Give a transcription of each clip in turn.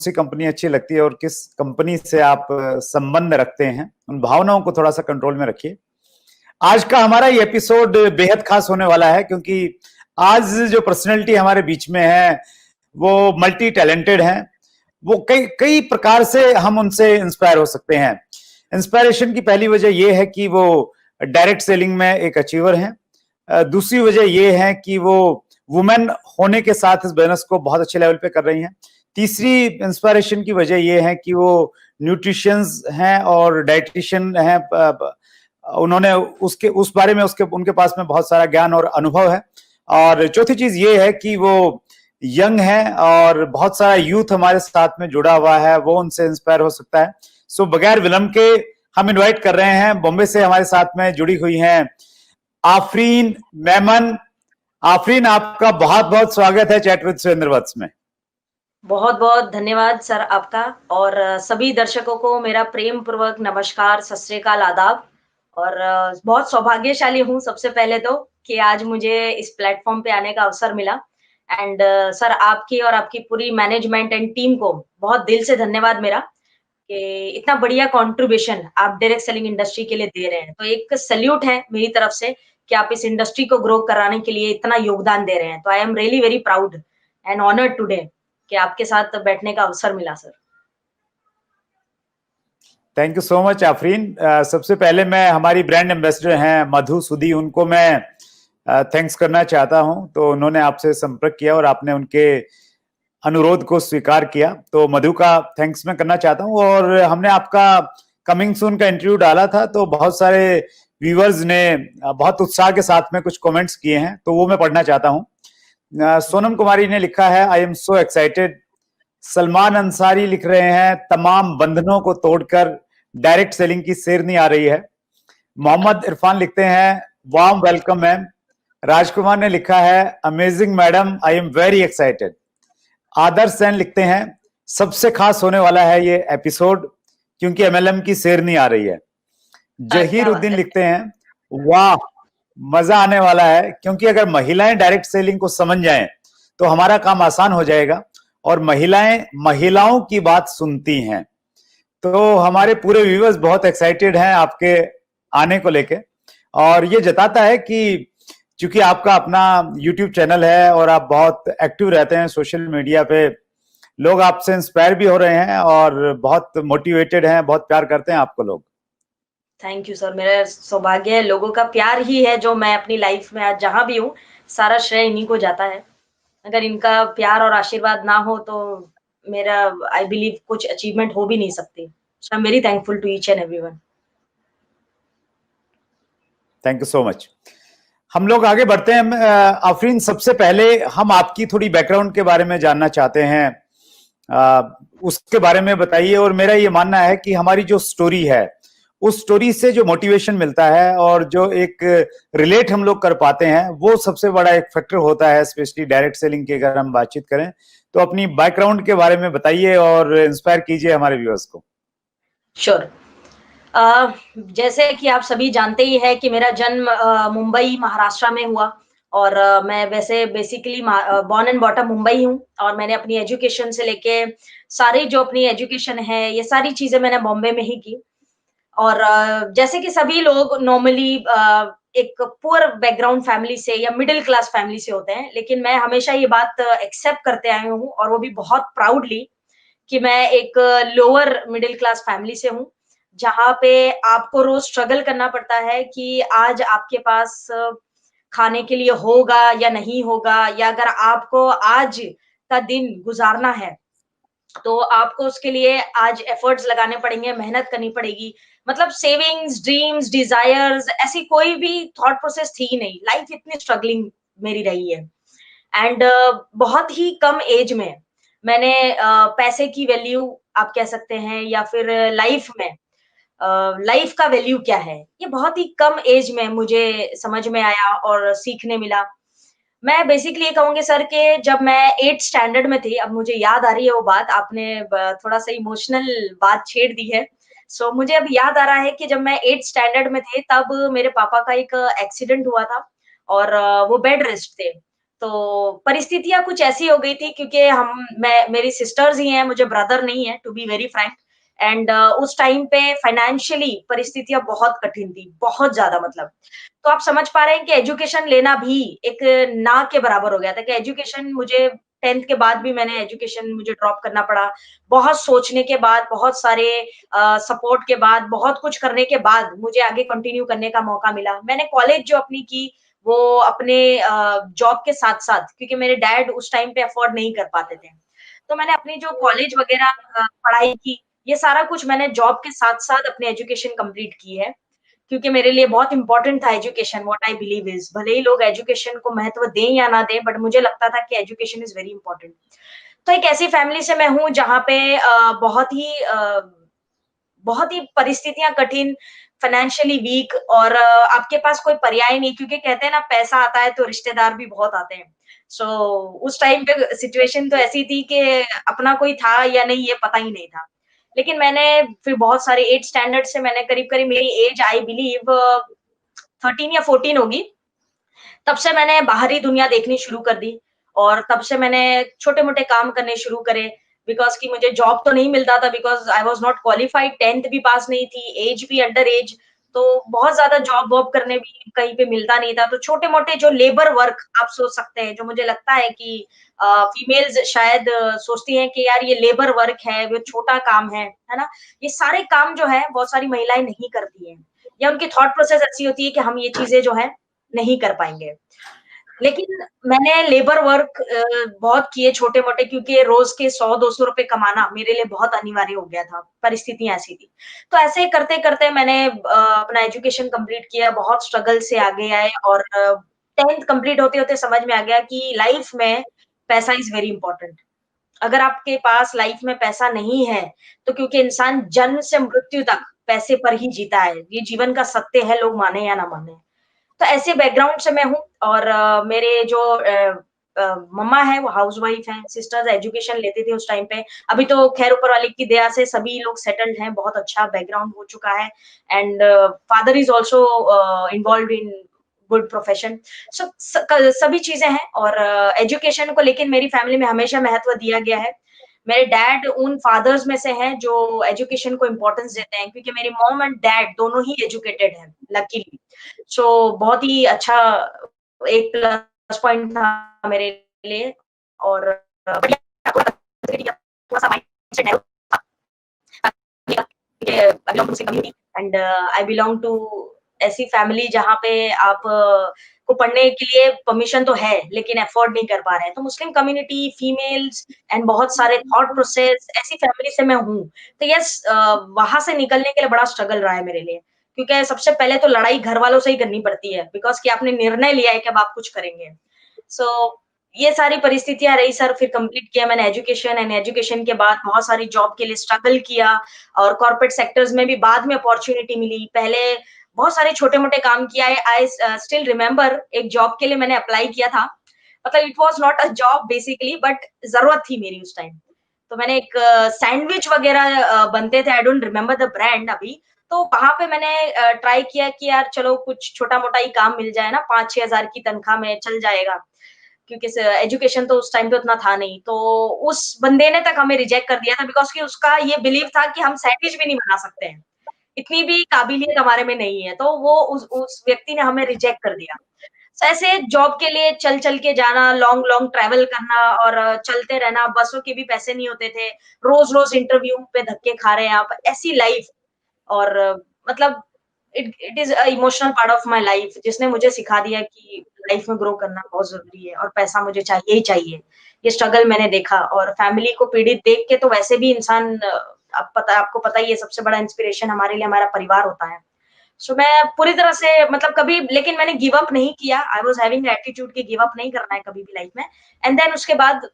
सी company अच्छी लगती है और किस कंपनी से आप संबंध रखते हैं, उन भावनाओं को थोड़ा सा कंट्रोल में रखिए। आज का हमारा ये एपिसोड बेहद खास होने वाला है, क्योंकि आज जो पर्सनैलिटी हमारे बीच में है वो मल्टी टैलेंटेड है। वो कई कई प्रकार से हम उनसे इंस्पायर हो सकते हैं। इंस्पायरेशन की पहली वजह यह है कि वो डायरेक्ट सेलिंग में एक अचीवर हैं। दूसरी वजह यह है कि वो वुमेन होने के साथ इस बिजनेस को बहुत अच्छे लेवल पे कर रही हैं। तीसरी इंस्पायरेशन की वजह यह है कि वो न्यूट्रिशंस हैं और डाइटिशियन हैं। उन्होंने उस बारे में उनके पास में बहुत सारा ज्ञान और अनुभव है। और चौथी चीज ये है कि वो यंग है और बहुत सारा यूथ हमारे साथ में जुड़ा हुआ है, वो उनसे इंस्पायर हो सकता है। सो बगैर विलंब के हम इनवाइट कर रहे हैं, बॉम्बे से हमारे साथ में जुड़ी हुई हैं आफरीन मेमन। आफरीन, आपका बहुत बहुत स्वागत है चैट विद सुरेंद्र वत्स में। बहुत बहुत धन्यवाद सर आपका, और सभी दर्शकों को मेरा प्रेम पूर्वक नमस्कार, सत श्री अकाल, आदाब। और बहुत सौभाग्यशाली हूँ सबसे पहले तो कि आज मुझे इस प्लेटफॉर्म पे आने का अवसर मिला। एंड सर, आपकी और आपकी पूरी मैनेजमेंट एंड टीम को बहुत दिल से धन्यवाद मेरा कि इतना बढ़िया कंट्रीब्यूशन आप डायरेक्ट सेलिंग इंडस्ट्री के लिए दे रहे हैं। तो एक सैल्यूट है मेरी तरफ से कि आप इस इंडस्ट्री को ग्रो कराने के लिए इतना योगदान दे रहे हैं। तो I am really very proud and honoured today कि आपके साथ बैठने का अवसर मिला sir. Thank you so much Afreen. सबसे पहले मैं हमारी ब्रांड एम्बेसडर हैं मधु सुधी, उनको मैं थैंक्स करना चाहता हूं। तो उन्होंने आपसे संपर्क किया और आपने उनके अनुरोध को स्वीकार किया, तो मधु का थैंक्स मैं करना चाहता हूं। और हमने आपका कमिंग सून का इंटरव्यू डाला था, तो बहुत सारे व्यूअर्स ने बहुत उत्साह के साथ में कुछ कमेंट्स किए हैं, तो वो मैं पढ़ना चाहता हूं। सोनम कुमारी ने लिखा है, I am so excited. Salman Ansari लिख रहे हैं, तमाम बंधनों को तोड़कर डायरेक्ट सेलिंग की शेरनी आ रही है। मोहम्मद इरफान लिखते हैं, वार्म वेलकम मैम। राजकुमार ने लिखा है, amazing madam, I am very excited. Adarsh Sen लिखते हैं, सबसे खास होने वाला है ये एपिसोड क्योंकि एमएलएम की शेरनी आ रही है। जहीर क्या बात उद्दीन है। लिखते हैं, वाह, मजा आने वाला है, क्योंकि अगर महिलाएं डायरेक्ट सेलिंग को समझ जाएं तो हमारा काम आसान हो जाएगा। और महिलाएं महिलाओं की बात सुनती हैं। तो हमारे पूरे व्यूअर्स बहुत एक्साइटेड हैं आपके आने को लेके। और ये जताता है कि चूंकि आपका अपना यूट्यूब चैनल है और आप बहुत एक्टिव रहते हैं सोशल मीडिया पे, लोग आपसे इंस्पायर भी हो रहे हैं और बहुत मोटिवेटेड हैं, बहुत प्यार करते हैं आपको लोग। थैंक यू सर, मेरा सौभाग्य है, लोगों का प्यार ही है जो मैं अपनी लाइफ में आज जहां भी हूँ, सारा श्रेय इन्हीं को जाता है। अगर इनका प्यार और आशीर्वाद ना हो तो मेरा आई बिलीव कुछ अचीवमेंट हो भी नहीं सकती। So I am very thankful to each and everyone. Thank you so much. हम लोग आगे बढ़ते हैं। आफरीन, सबसे पहले हम आपकी थोड़ी बैकग्राउंड के बारे में जानना चाहते हैं। उसके बारे में बताइए। और मेरा ये मानना है कि हमारी जो स्टोरी है, उस स्टोरी से जो मोटिवेशन मिलता है और जो एक रिलेट हम लोग कर पाते हैं, वो सबसे बड़ा एक फैक्टर होता है, स्पेशली डायरेक्ट सेलिंग की अगर हम बातचीत करें। तो अपनी बैकग्राउंड के बारे में बताइए और इंस्पायर कीजिए हमारे व्यूअर्स को। श्योर। जैसे कि आप सभी जानते ही है कि मेरा जन्म मुंबई महाराष्ट्र में हुआ। और मैं वैसे basically born and bottom Mumbai हूँ। और मैंने अपनी एजुकेशन से लेके सारी जो अपनी एजुकेशन है, ये सारी चीजें मैंने बॉम्बे में ही की। और जैसे कि सभी लोग नॉर्मली एक पुअर बैकग्राउंड फैमिली से या मिडिल क्लास फैमिली से होते हैं, लेकिन मैं हमेशा ये बात एक्सेप्ट करते आई हूँ, और वो भी बहुत प्राउडली, कि मैं एक लोअर मिडिल क्लास फैमिली से हूँ, जहाँ पे आपको रोज स्ट्रगल करना पड़ता है कि आज आपके पास खाने के लिए होगा या नहीं होगा, या अगर आपको आज का दिन गुजारना है तो आपको उसके लिए आज एफर्ट्स लगाने पड़ेंगे, मेहनत करनी पड़ेगी। मतलब सेविंग्स, ड्रीम्स, डिजायर्स, ऐसी कोई भी थॉट प्रोसेस थी ही नहीं। लाइफ इतनी स्ट्रगलिंग मेरी रही है। एंड बहुत ही कम एज में मैंने पैसे की वैल्यू आप कह सकते हैं, या फिर लाइफ में लाइफ का वैल्यू क्या है, ये बहुत ही कम एज में मुझे समझ में आया और सीखने मिला। मैं बेसिकली ये कहूँगी सर कि जब मैं 8th स्टैंडर्ड में थी, अब मुझे याद आ रही है वो बात, आपने थोड़ा-सा इमोशनल बात छेड़ दी है। सो मुझे अब याद आ रहा है कि जब मैं 8th स्टैंडर्ड में थे, तब मेरे पापा का एक एक्सीडेंट हुआ था, और वो बेड रेस्ट थे। तो परिस्थितियाँ कुछ ऐसी हो गई थी क्योंकि मेरी सिस्टर्स ही हैं, मुझे ब्रदर नहीं है to be very frank and उस टाइम पे फाइनेंशियली परिस्थितियाँ बहुत कठिन थी, बहुत ज़्यादा मतलब। तो आप समझ पा रहे हैं कि एजुकेशन लेना भी एक ना के बराबर हो गया था कि एजुकेशन मुझे 10th के बाद भी मैंने एजुकेशन मुझे ड्रॉप करना पड़ा। बहुत सोचने के बाद, बहुत सारे सपोर्ट के बाद, बहुत कुछ करने के बाद मुझे आगे कंटिन्यू करने का मौका मिला। मैंने कॉलेज जो अपनी की वो अपने जॉब के साथ-साथ क्योंकि मेरे डैड उस टाइम पे अफोर्ड नहीं कर पाते थे। तो मैंने अपनी जो कॉलेज वगैरह पढ़ाई की, ये सारा कुछ मैंने जॉब के साथ-साथ अपनी एजुकेशन कंप्लीट की है। क्योंकि मेरे लिए बहुत इम्पोर्टेंट था education what I believe is भले ही लोग एजुकेशन को महत्व दें या ना दें बट मुझे लगता था कि एजुकेशन इज़ वेरी इम्पोर्टेंट। तो एक ऐसी फैमिली से मैं हूँ जहाँ पे बहुत ही परिस्थितियाँ कठिन, फाइनेंशियली वीक और आपके पास कोई पर्याय नहीं क्योंकि कहते हैं ना पैसा आता है तो रिश्तेदार भी बहुत आते हैं। सो उस टाइम पे सिचुएशन तो ऐसी थी कि अपना कोई था या नहीं ये पता ही नहीं था। लेकिन मैंने फिर बहुत सारे 8th स्टैंडर्ड से मैंने करीब-करीब मेरी एज आई बिलीव 13 या 14 होगी, तब से मैंने बाहरी दुनिया देखनी शुरू कर दी और तब से मैंने छोटे-मोटे काम करने शुरू करे बिकॉज़ कि मुझे जॉब तो नहीं मिलता था because I was not qualified 10th भी पास नहीं थी, एज भी अंडर एज, तो बहुत ज़्यादा जॉब-वॉब करने भी कहीं पे मिलता नहीं था। तो छोटे-मोटे जो लेबर वर्क आप सोच सकते हैं, जो मुझे लगता है कि फीमेल्स शायद सोचती हैं कि यार ये लेबर वर्क है, वो छोटा काम है ना? ये सारे काम जो है बहुत सारी महिलाएँ नहीं करती हैं या उनकी थॉट प्रोसेस ऐसी होती है कि हम ये चीज़ें जो है नहीं कर पाएँगे। लेकिन मैंने लेबर वर्क बहुत किए छोटे-मोटे क्योंकि रोज़ के 100-200 रुपए कमाना मेरे लिए बहुत अनिवार्य हो गया था, परिस्थितियाँ ऐसी थी। तो ऐसे करते-करते मैंने अपना एजुकेशन कंप्लीट किया, बहुत स्ट्रगल से आगे आए और 10th कंप्लीट होते-होते समझ में आ गया कि लाइफ में पैसा इज़ वेरी इम्पोर्टेंट। अगर आपके पास लाइफ में पैसा नहीं है, तो क्योंकि इंसान जन्म से मृत्यु तक पैसे पर ही जीता है। ये जीवन का सत्य है, लोग माने या ना माने। तो ऐसे बैकग्राउंड से मैं हूँ और मेरे जो मम्मा है वो हाउसवाइफ हैं, सिस्टर्स एजुकेशन लेते थे उस टाइम पे। अभी तो खैर ऊपर वाले की दया से सभी लोग सेटल्ड हैं, बहुत अच्छा बैकग्राउंड हो चुका है and father is also involved in good profession. So सभी चीज़ें हैं और एजुकेशन को लेकिन मेरी फैमिली में हमेशा महत्व दिया गया है। मेरे डैड उन फादर्स में से हैं जो एजुकेशन को इम्पोर्टेंस देते हैं क्योंकि मेरी मॉम एंड डैड दोनों ही एजुकेटेड हैं, लकीली। सो बहुत ही अच्छा एक प्लस पॉइंट था मेरे लिए और थोड़ा-सा माइंडसेट है कि I belong to Muslim community and I belong to ऐसी फैमिली जहाँ पे आप को पढ़ने के लिए परमिशन तो है, लेकिन अफोर्ड नहीं कर पा रहे हैं। तो मुस्लिम कम्युनिटी, फीमेल्स एंड बहुत सारे थॉट प्रोसेस ऐसी फैमिली से मैं हूँ। तो यस वहाँ से निकलने के लिए बड़ा स्ट्रगल रहा है मेरे लिए। क्योंकि सबसे पहले तो लड़ाई घर वालों से ही करनी पड़ती है बिकॉज़ कि आपने निर्णय लिया है कि अब आप कुछ करेंगे। सो ये सारी परिस्थितियाँ रही सर फिर कंप्लीट किया मैंने एजुकेशन एंड एजुकेशन के बाद बहुत सारी जॉब के लिए स्ट्रगल किया और कॉर्पोरेट सेक्टर्स में भी बाद में अपॉर्च्युनिटी मिली। पहले बहुत सारे छोटे-मोटे काम किया है। आई स्टिल रिमेंबर एक जॉब के लिए मैंने अप्लाई किया था। मतलब it was not a job basically but ज़रूरत थी मेरी उस टाइम। तो मैंने एक सैंडविच वगैरह बनते थे I don't remember the brand अभी। तो वहाँ पे मैंने ट्राई किया कि यार चलो कुछ छोटा-मोटा ही काम मिल जाए ना 5-6 हज़ार की तनख्वाह में चल जाएगा। क्योंकि एजुकेशन तो उस टाइम पे उतना था नहीं। तो उस बंदे ने तक हमें रिजेक्ट कर दिया था बिकॉज़ कि उसका ये बिलीव था कि हम सैंडविच भी नहीं बना सकते हैं। इतनी भी काबिलियत हमारे में नहीं है। तो वो उस व्यक्ति ने हमें रिजेक्ट कर दिया। तो ऐसे जॉब के लिए चल-चल के जाना, लॉन्ग लॉन्ग ट्रैवल करना और चलते रहना, बसों के भी पैसे नहीं होते थे। रोज़-रोज़ इंटरव्यू पे धक्के खा रहे हैं आप, ऐसी लाइफ और मतलब it it is a emotional part of my life जिसने मुझे सिखा दिया कि लाइफ में ग्रो करना बहुत ज़रूरी है और पैसा मुझे चाहिए ही चाहिए। ये स्ट्रगल मैंने देखा और फैमिली को पीड़ित देख के तो वैसे भी इंसान आपको पता ही है सबसे बड़ा इंस्पिरेशन हमारे लिए हमारा परिवार होता है। सो मैं पूरी तरह से मतलब कभी लेकिन मैंने गिव अप नहीं किया। I was having the attitude कि गिव अप नहीं करना है कभी भी लाइफ में एंड देन उसके बाद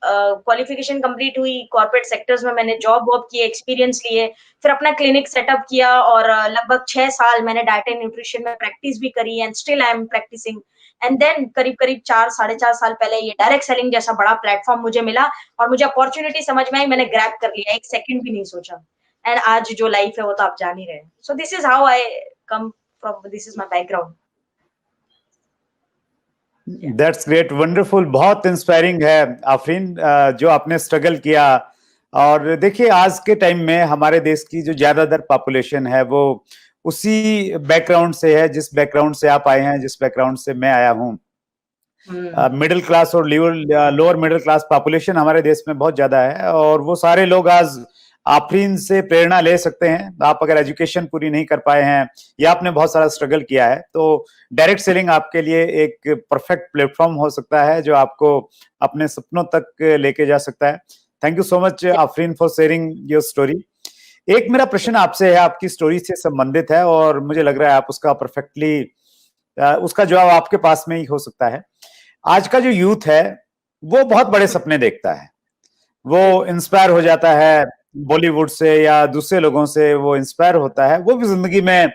क्वालिफिकेशन कंप्लीट हुई, कॉर्पोरेट सेक्टर्स में मैंने जॉब-वॉब की, एक्सपीरियंस लिए, फिर अपना क्लिनिक सेटअप किया और लगभग 6 साल मैंने डाइट एंड न्यूट्रिशन में प्रैक्टिस भी करी and still I am practising and then करीब-करीब 4 साढ़े 4 साल पहले ये डायरेक्ट सेलिंग जैसा बड़ा प्लेटफ़ॉर्म मुझे मिला और मुझे अपॉर्च्युनिटी समझ में आई, मैंने ग्रैब कर लिया, 1 सेकंड भी नहीं सोचा एंड आज जो लाइफ है वो तो आप जान ही रहे हैं। So this is how I come from this is my background. That's great, wonderful, बहुत इंस्पायरिंग है आफरीन, जो आपने स्ट्रगल किया। और देखिए आज के टाइम में हमारे देश की जो ज्यादातर पॉपुलेशन है वो उसी बैकग्राउंड से है, जिस बैकग्राउंड से आप आए हैं, जिस बैकग्राउंड से मैं आया हूँ। मिडिल क्लास और लोअर मिडिल क्लास पॉपुलेशन हमारे देश में बहुत ज्यादा है, और वो सारे लोग आज आफरीन से प्रेरणा ले सकते हैं। आप अगर एजुकेशन पूरी नहीं कर पाए हैं या आपने बहुत सारा स्ट्रगल किया है, तो डायरेक्ट सेलिंग आपके लिए एक परफेक्ट प्लेटफॉर्म हो सकता है जो आपको अपने सपनों तक लेके जा सकता है। Thank you so much Afreen for sharing your story. एक मेरा प्रश्न आपसे है, आपकी स्टोरी से संबंधित है, और मुझे लग रहा है आप उसका परफेक्टली उसका जवाब आपके पास में ही हो सकता है। आज का जो यूथ है वो बहुत बड़े सपने देखता है, वो इंस्पायर हो जाता है बॉलीवुड से या दूसरे लोगों से, वो इंस्पायर होता है, वो भी जिंदगी में